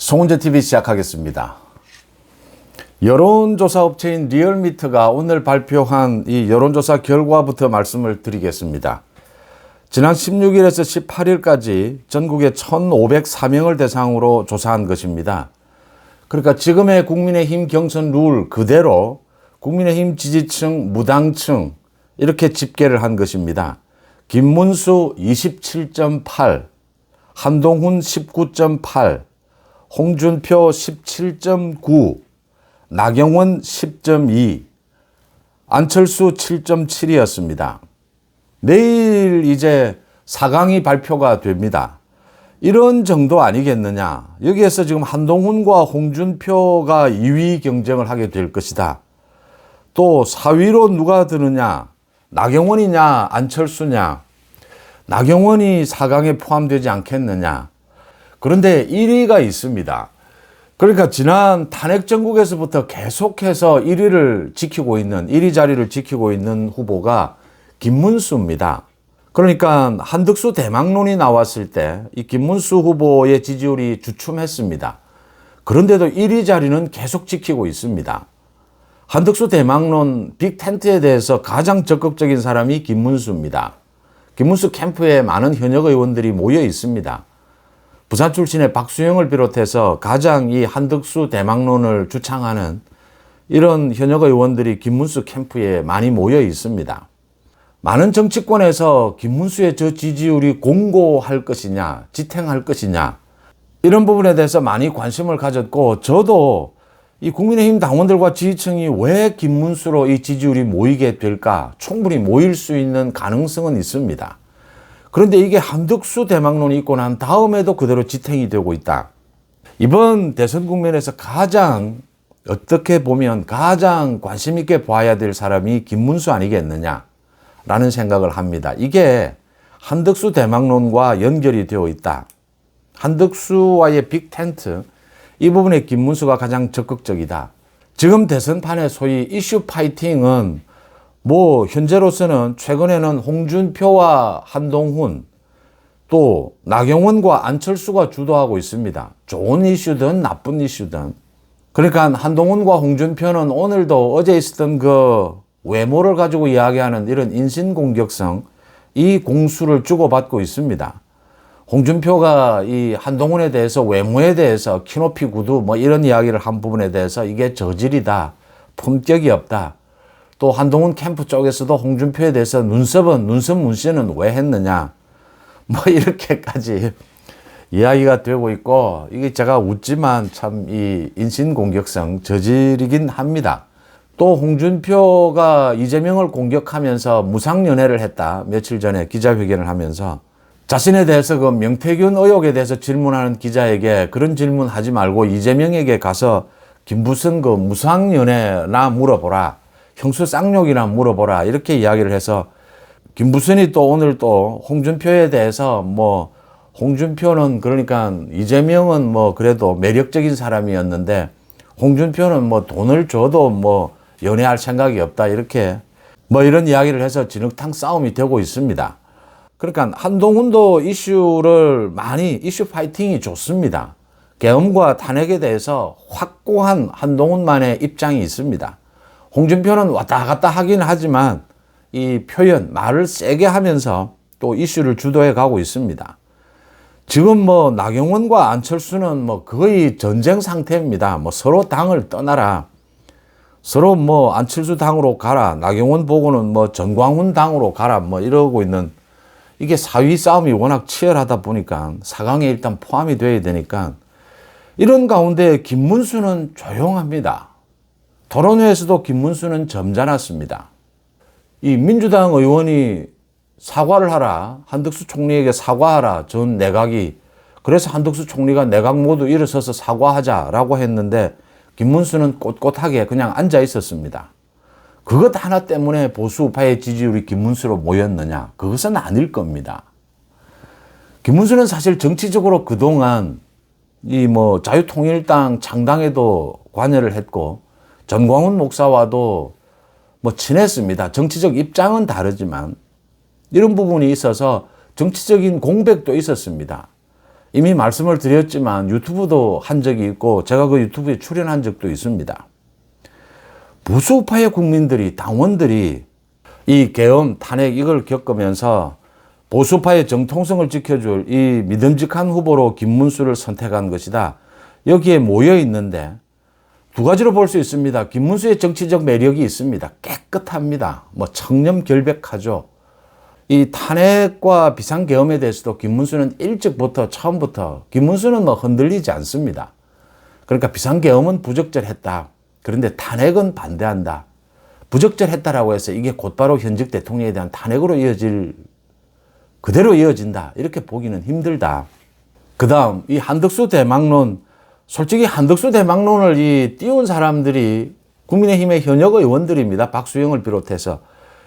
송은재 TV 시작하겠습니다. 여론조사 업체인 리얼미터가 오늘 발표한 이 여론조사 결과부터 말씀을 드리겠습니다. 지난 16일에서 18일까지 전국에 1,504명을 대상으로 조사한 것입니다. 그러니까 지금의 국민의힘 경선 룰 그대로 국민의힘 지지층, 무당층 이렇게 집계를 한 것입니다. 김문수 27.8, 한동훈 19.8, 홍준표 17.9, 나경원 10.2, 안철수 7.7이었습니다. 내일 이제 4강이 발표가 됩니다. 이런 정도 아니겠느냐. 여기에서 지금 한동훈과 홍준표가 2위 경쟁을 하게 될 것이다. 또 4위로 누가 드느냐. 나경원이냐 안철수냐. 나경원이 4강에 포함되지 않겠느냐. 그런데 1위가 있습니다. 그러니까 지난 탄핵 정국에서부터 계속해서 1위를 지키고 있는 1위 자리를 지키고 있는 후보가 김문수입니다. 그러니까 한덕수 대망론이 나왔을 때 이 김문수 후보의 지지율이 주춤했습니다. 그런데도 1위 자리는 계속 지키고 있습니다. 한덕수 대망론 빅텐트에 대해서 가장 적극적인 사람이 김문수입니다. 김문수 캠프에 많은 현역 의원들이 모여 있습니다. 부산 출신의 박수영을 비롯해서 가장 이 한덕수 대망론을 주창하는 이런 현역 의원들이 김문수 캠프에 많이 모여 있습니다. 많은 정치권에서 김문수의 저 지지율이 공고할 것이냐, 지탱할 것이냐 이런 부분에 대해서 많이 관심을 가졌고 저도 이 국민의힘 당원들과 지지층이 왜 김문수로 이 지지율이 모이게 될까 충분히 모일 수 있는 가능성은 있습니다. 그런데 이게 한덕수 대망론이 있고 난 다음에도 그대로 지탱이 되고 있다. 이번 대선 국면에서 가장 어떻게 보면 가장 관심 있게 봐야 될 사람이 김문수 아니겠느냐라는 생각을 합니다. 이게 한덕수 대망론과 연결이 되어 있다. 한덕수와의 빅텐트 이 부분에 김문수가 가장 적극적이다. 지금 대선판의 소위 이슈 파이팅은 현재로서는 최근에는 홍준표와 한동훈 또 나경원과 안철수가 주도하고 있습니다. 좋은 이슈든 나쁜 이슈든. 그러니까 한동훈과 홍준표는 오늘도 어제 있었던 그 외모를 가지고 이야기하는 이런 인신공격성 이 공수를 주고받고 있습니다. 홍준표가 이 한동훈에 대해서 외모에 대해서 키높이 구두 이런 이야기를 한 부분에 대해서 이게 저질이다. 품격이 없다. 또 한동훈 캠프 쪽에서도 홍준표에 대해서 눈썹 문신은 왜 했느냐. 이렇게까지 이야기가 되고 있고 이게 제가 웃지만 참 이 인신공격성 저질이긴 합니다. 또 홍준표가 이재명을 공격하면서 무상연애를 했다. 며칠 전에 기자회견을 하면서 자신에 대해서 그 명태균 의혹에 대해서 질문하는 기자에게 그런 질문 하지 말고 이재명에게 가서 김부선 그 무상연애나 물어보라. 형수 쌍욕이나 물어보라. 이렇게 이야기를 해서 김부선이 또 오늘 또 홍준표에 대해서 홍준표는 그러니까 이재명은 그래도 매력적인 사람이었는데 홍준표는 돈을 줘도 연애할 생각이 없다. 이렇게 이런 이야기를 해서 진흙탕 싸움이 되고 있습니다. 그러니까 한동훈도 이슈 파이팅이 좋습니다. 계엄과 탄핵에 대해서 확고한 한동훈만의 입장이 있습니다. 홍준표는 왔다 갔다 하긴 하지만 이 말을 세게 하면서 또 이슈를 주도해 가고 있습니다. 지금 나경원과 안철수는 거의 전쟁 상태입니다. 서로 당을 떠나라. 서로 안철수 당으로 가라. 나경원 보고는 전광훈 당으로 가라. 이러고 있는 이게 4위 싸움이 워낙 치열하다 보니까 4강에 일단 포함이 돼야 되니까 이런 가운데 김문수는 조용합니다. 토론회에서도 김문수는 점잖았습니다. 이 민주당 의원이 사과를 하라. 한덕수 총리에게 사과하라. 전 내각이. 그래서 한덕수 총리가 내각 모두 일어서서 사과하자라고 했는데 김문수는 꼿꼿하게 그냥 앉아 있었습니다. 그것 하나 때문에 보수 우파의 지지율이 김문수로 모였느냐? 그것은 아닐 겁니다. 김문수는 사실 정치적으로 그동안 자유통일당 창당에도 관여를 했고 전광훈 목사와도 친했습니다. 정치적 입장은 다르지만 이런 부분이 있어서 정치적인 공백도 있었습니다. 이미 말씀을 드렸지만 유튜브도 한 적이 있고 제가 그 유튜브에 출연한 적도 있습니다. 보수파의 국민들이, 당원들이 이 계엄, 탄핵 이걸 겪으면서 보수파의 정통성을 지켜줄 이 믿음직한 후보로 김문수를 선택한 것이다. 여기에 모여 있는데 두 가지로 볼 수 있습니다. 김문수의 정치적 매력이 있습니다. 깨끗합니다. 뭐 청렴결백하죠. 이 탄핵과 비상계엄에 대해서도 김문수는 일찍부터 처음부터 김문수는 뭐 흔들리지 않습니다. 그러니까 비상계엄은 부적절했다. 그런데 탄핵은 반대한다. 부적절했다라고 해서 이게 곧바로 현직 대통령에 대한 탄핵으로 그대로 이어진다. 이렇게 보기는 힘들다. 그 다음 이 한덕수 대망론, 솔직히 한덕수 대망론을 띄운 사람들이 국민의힘의 현역 의원들입니다. 박수영을 비롯해서.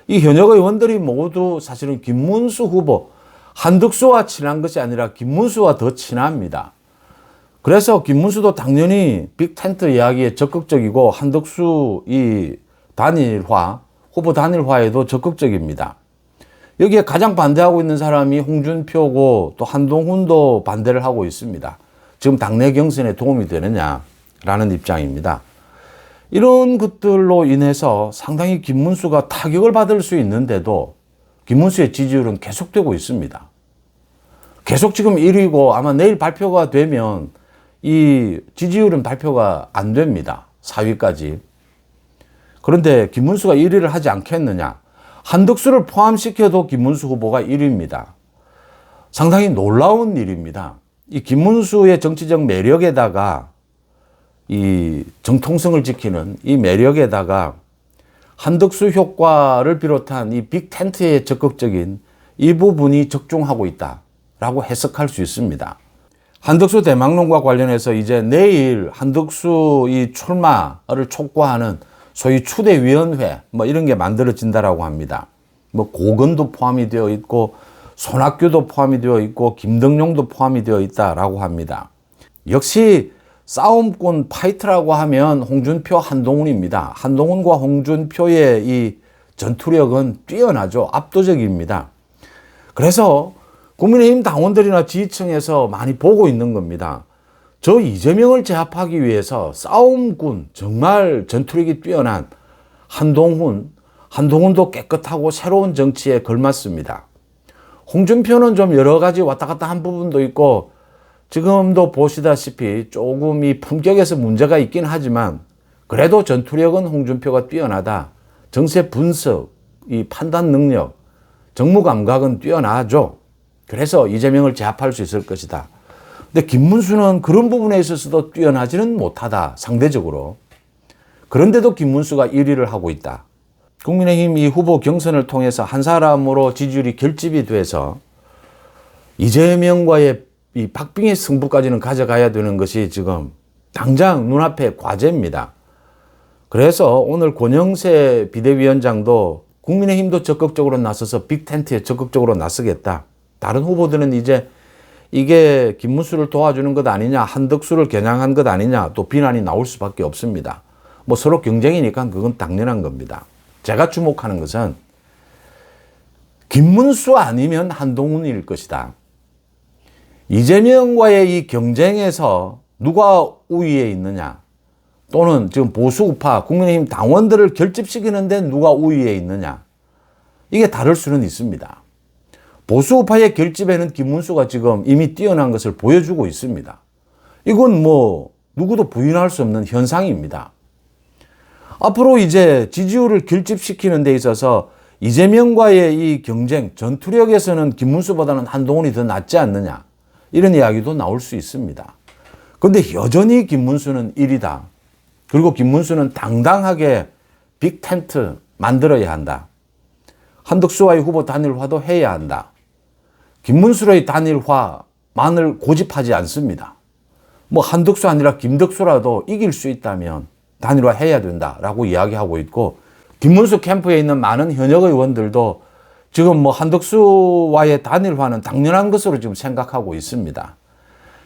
이 현역 의원들이 모두 사실은 김문수 후보, 한덕수와 친한 것이 아니라 김문수와 더 친합니다. 그래서 김문수도 당연히 빅텐트 이야기에 적극적이고 한덕수 이 단일화, 후보 단일화에도 적극적입니다. 여기에 가장 반대하고 있는 사람이 홍준표고 또 한동훈도 반대를 하고 있습니다. 지금 당내 경선에 도움이 되느냐라는 입장입니다. 이런 것들로 인해서 상당히 김문수가 타격을 받을 수 있는데도 김문수의 지지율은 계속되고 있습니다. 계속 지금 1위고 아마 내일 발표가 되면 이 지지율은 발표가 안 됩니다. 4위까지. 그런데 김문수가 1위를 하지 않겠느냐. 한덕수를 포함시켜도 김문수 후보가 1위입니다. 상당히 놀라운 일입니다. 이 김문수의 정치적 매력에다가 이 정통성을 지키는 이 매력에다가 한덕수 효과를 비롯한 이 빅텐트의 적극적인 이 부분이 적중하고 있다라고 해석할 수 있습니다. 한덕수 대망론과 관련해서 이제 내일 한덕수 이 출마를 촉구하는 소위 추대위원회 뭐 이런 게 만들어진다라고 합니다. 뭐 고건도 포함이 되어 있고 손학규도 포함이 되어 있고 김덕룡도 포함이 되어 있다라고 합니다. 역시 싸움꾼 파이트라고 하면 홍준표, 한동훈입니다. 한동훈과 홍준표의 이 전투력은 뛰어나죠. 압도적입니다. 그래서 국민의힘 당원들이나 지지층에서 많이 보고 있는 겁니다. 저 이재명을 제압하기 위해서 싸움꾼, 정말 전투력이 뛰어난 한동훈도 깨끗하고 새로운 정치에 걸맞습니다. 홍준표는 좀 여러 가지 왔다 갔다 한 부분도 있고 지금도 보시다시피 조금 이 품격에서 문제가 있긴 하지만 그래도 전투력은 홍준표가 뛰어나다. 정세 분석, 이 판단 능력, 정무 감각은 뛰어나죠. 그래서 이재명을 제압할 수 있을 것이다. 근데 김문수는 그런 부분에 있어서도 뛰어나지는 못하다. 상대적으로. 그런데도 김문수가 1위를 하고 있다. 국민의힘 이 후보 경선을 통해서 한 사람으로 지지율이 결집이 돼서 이재명과의 이 박빙의 승부까지는 가져가야 되는 것이 지금 당장 눈앞의 과제입니다. 그래서 오늘 권영세 비대위원장도 국민의힘도 적극적으로 나서서 빅텐트에 적극적으로 나서겠다. 다른 후보들은 이제 이게 김문수를 도와주는 것 아니냐, 한덕수를 겨냥한 것 아니냐 또 비난이 나올 수밖에 없습니다. 뭐 서로 경쟁이니까 그건 당연한 겁니다. 제가 주목하는 것은 김문수 아니면 한동훈일 것이다. 이재명과의 이 경쟁에서 누가 우위에 있느냐 또는 지금 보수우파 국민의힘 당원들을 결집시키는데 누가 우위에 있느냐 이게 다를 수는 있습니다. 보수우파의 결집에는 김문수가 지금 이미 뛰어난 것을 보여주고 있습니다. 이건 뭐 누구도 부인할 수 없는 현상입니다. 앞으로 이제 지지율을 결집시키는 데 있어서 이재명과의 이 경쟁, 전투력에서는 김문수보다는 한동훈이 더 낫지 않느냐 이런 이야기도 나올 수 있습니다. 그런데 여전히 김문수는 1위다. 그리고 김문수는 당당하게 빅텐트 만들어야 한다. 한덕수와의 후보 단일화도 해야 한다. 김문수의 단일화만을 고집하지 않습니다. 뭐 한덕수 아니라 김덕수라도 이길 수 있다면 단일화 해야 된다라고 이야기하고 있고 김문수 캠프에 있는 많은 현역 의원들도 지금 뭐 한덕수와의 단일화는 당연한 것으로 지금 생각하고 있습니다.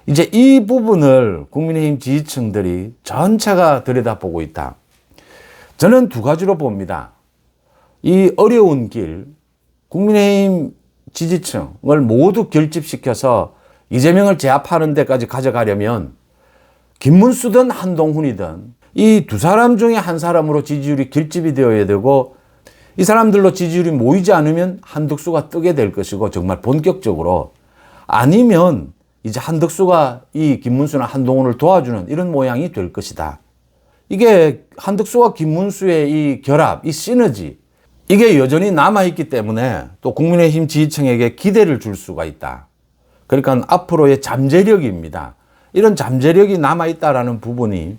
이제 이 부분을 국민의힘 지지층들이 전체가 들여다보고 있다. 저는 두 가지로 봅니다. 이 어려운 길, 국민의힘 지지층을 모두 결집시켜서 이재명을 제압하는 데까지 가져가려면 김문수든 한동훈이든 이 두 사람 중에 한 사람으로 지지율이 결집이 되어야 되고, 이 사람들로 지지율이 모이지 않으면 한덕수가 뜨게 될 것이고, 정말 본격적으로, 아니면 이제 한덕수가 이 김문수나 한동훈을 도와주는 이런 모양이 될 것이다. 이게 한덕수와 김문수의 이 결합, 이 시너지, 이게 여전히 남아있기 때문에 또 국민의힘 지지층에게 기대를 줄 수가 있다. 그러니까 앞으로의 잠재력입니다. 이런 잠재력이 남아있다라는 부분이,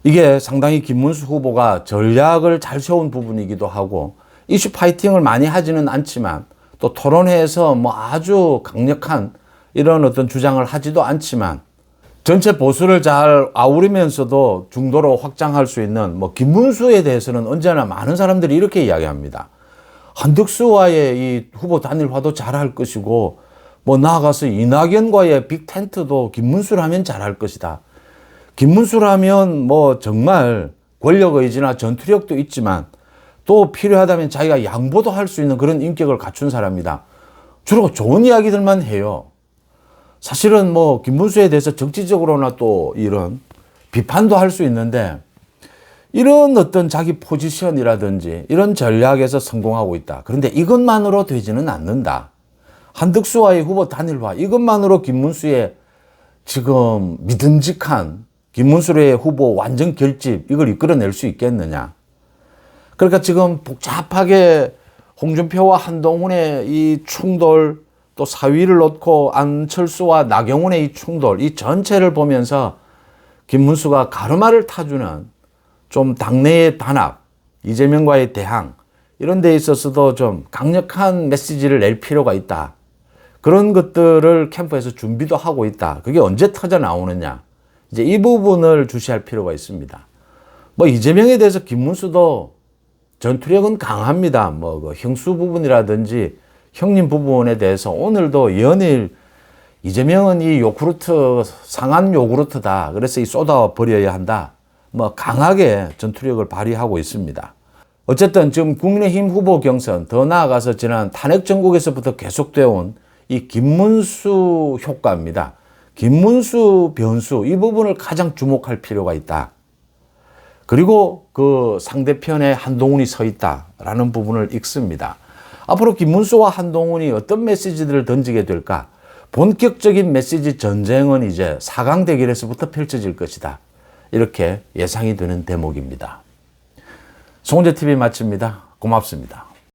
이게 상당히 김문수 후보가 전략을 잘 세운 부분이기도 하고, 이슈 파이팅을 많이 하지는 않지만, 또 토론회에서 뭐 아주 강력한 이런 어떤 주장을 하지도 않지만, 전체 보수를 잘 아우르면서도 중도로 확장할 수 있는 뭐 김문수에 대해서는 언제나 많은 사람들이 이렇게 이야기합니다. 한덕수와의 이 후보 단일화도 잘할 것이고, 뭐 나아가서 이낙연과의 빅텐트도 김문수라면 잘할 것이다. 김문수라면 뭐 정말 권력 의지나 전투력도 있지만 또 필요하다면 자기가 양보도 할 수 있는 그런 인격을 갖춘 사람이다. 주로 좋은 이야기들만 해요. 사실은 뭐 김문수에 대해서 정치적으로나 또 이런 비판도 할 수 있는데, 이런 어떤 자기 포지션이라든지 이런 전략에서 성공하고 있다. 그런데 이것만으로 되지는 않는다. 한덕수와의 후보 단일화, 이것만으로 김문수의 지금 믿음직한 김문수의 후보 완전 결집, 이걸 이끌어낼 수 있겠느냐. 그러니까 지금 복잡하게 홍준표와 한동훈의 이 충돌, 또 사위를 놓고 안철수와 나경원의 이 충돌, 이 전체를 보면서 김문수가 가르마를 타주는 좀 당내의 단합, 이재명과의 대항, 이런 데 있어서도 좀 강력한 메시지를 낼 필요가 있다. 그런 것들을 캠프에서 준비도 하고 있다. 그게 언제 터져 나오느냐. 이제 이 부분을 주시할 필요가 있습니다. 뭐 이재명에 대해서 김문수도 전투력은 강합니다. 뭐 그 형수 부분이라든지 형님 부분에 대해서 오늘도 연일 이재명은 이 요구르트, 상한 요구르트다. 그래서 이 쏟아 버려야 한다. 뭐 강하게 전투력을 발휘하고 있습니다. 어쨌든 지금 국민의힘 후보 경선, 더 나아가서 지난 탄핵 전국에서부터 계속되어 온 이 김문수 효과입니다. 김문수 변수, 이 부분을 가장 주목할 필요가 있다. 그리고 그 상대편에 한동훈이 서 있다라는 부분을 읽습니다. 앞으로 김문수와 한동훈이 어떤 메시지들을 던지게 될까? 본격적인 메시지 전쟁은 이제 4강 대결에서부터 펼쳐질 것이다. 이렇게 예상이 되는 대목입니다. 송은재TV 마칩니다. 고맙습니다.